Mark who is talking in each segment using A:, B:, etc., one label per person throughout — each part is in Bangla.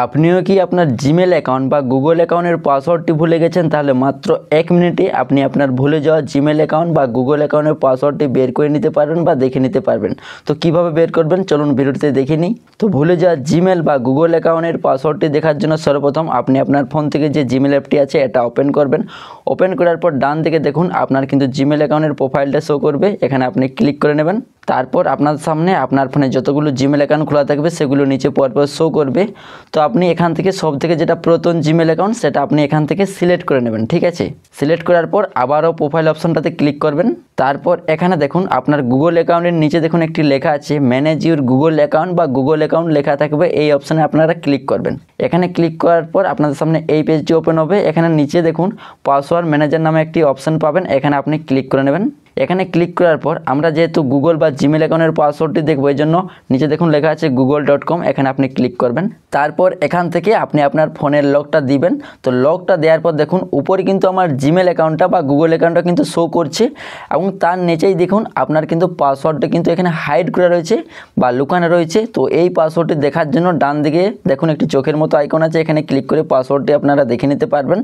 A: আপনিও কি আপনার জিমেল অ্যাকাউন্ট বা গুগল অ্যাকাউন্টের পাসওয়ার্ডটি ভুলে গেছেন? তাহলে মাত্র 1 মিনিটে আপনি আপনার ভুলে যাওয়া জিমেল অ্যাকাউন্ট বা গুগল অ্যাকাউন্টের পাসওয়ার্ডটি বের করে নিতে পারবেন বা দেখে নিতে পারবেন। তো কিভাবে বের করবেন চলুন ভিডিওতে দেখে নিই। তো ভুলে যাওয়া জিমেল বা গুগল অ্যাকাউন্টের পাসওয়ার্ডটি দেখার জন্য সর্বপ্রথম আপনি আপনার ফোন থেকে যে জিমেল অ্যাপটি আছে এটা ওপেন করবেন। ওপেন করার পর ডান দিকে দেখুন আপনার কিন্তু জিমেল অ্যাকাউন্টের প্রোফাইলটা শো করবে, এখানে আপনি ক্লিক করে নেবেন। তারপর আপনার সামনে আপনার ফোনে যতগুলো জিমেল অ্যাকাউন্ট খোলা থাকবে সেগুলো নিচে পরপর শো করবে। তো আপনি এখান থেকে সব থেকে যেটা পুরাতন জিমেল অ্যাকাউন্ট সেটা আপনি এখান থেকে সিলেক্ট করে নেবেন, ঠিক আছে। সিলেক্ট করার পর আবারও প্রোফাইল অপশনটাতে ক্লিক করবেন। তারপর এখানে দেখুন আপনার গুগল অ্যাকাউন্টের নিচে দেখুন একটি লেখা আছে ম্যানেজ ইউর গুগল অ্যাকাউন্ট বা গুগল অ্যাকাউন্ট লেখা থাকবে, এই অপশানে আপনারা ক্লিক করবেন। এখানে ক্লিক করার পর আপনাদের সামনে এই পেজটি ওপেন হবে। এখানে নিচে দেখুন পাসওয়ার্ড ম্যানেজার নামে একটি অপশান পাবেন, এখানে আপনি ক্লিক করে নেবেন। এখানে ক্লিক করার পর আমরা যেহেতু গুগল বা জিমেল অ্যাকাউন্টের পাসওয়ার্ডটি দেখবো এই জন্য নিচে দেখুন লেখা আছে google.com, এখানে আপনি ক্লিক করবেন। তারপর এখান থেকে আপনি আপনার ফোনের লকটা দিবেন। তো লকটা দেওয়ার পর দেখুন উপরে কিন্তু আমার জিমেল অ্যাকাউন্টটা বা গুগল অ্যাকাউন্টটা কিন্তু শো করছে এবং তার নিচেই দেখুন আপনার কিন্তু পাসওয়ার্ডটা কিন্তু এখানে হাইড করা রয়েছে বা লুকানো রয়েছে। তো এই পাসওয়ার্ডটি দেখার জন্য ডান দিকে দেখুন একটি চোখের মতো আইকন আছে, এখানে ক্লিক করে পাসওয়ার্ডটি আপনারা দেখে নিতে পারবেন।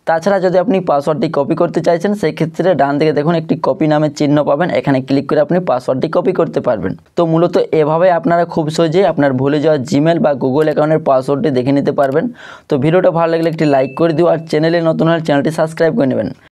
A: তাছাড়া যদি আপনি পাসওয়ার্ডটি কপি করতে চাইছেন সেই ক্ষেত্রে ডান দিকে দেখুন একটি কপি নামের চিহ্ন পাবেন, এখানে ক্লিক করে আপনি পাসওয়ার্ডটি কপি করতে পারবেন। তো মূলত এভাবে আপনারা খুব সহজেই আপনার ভুলে যাওয়া জিমেল বা গুগল অ্যাকাউন্টের পাসওয়ার্ডটি দেখে নিতে পারবেন। তো ভিডিওটা ভালো লাগলে একটি লাইক করে দিও আর চ্যানেলে নতুন হলে চ্যানেলটি সাবস্ক্রাইব করে নেবেন।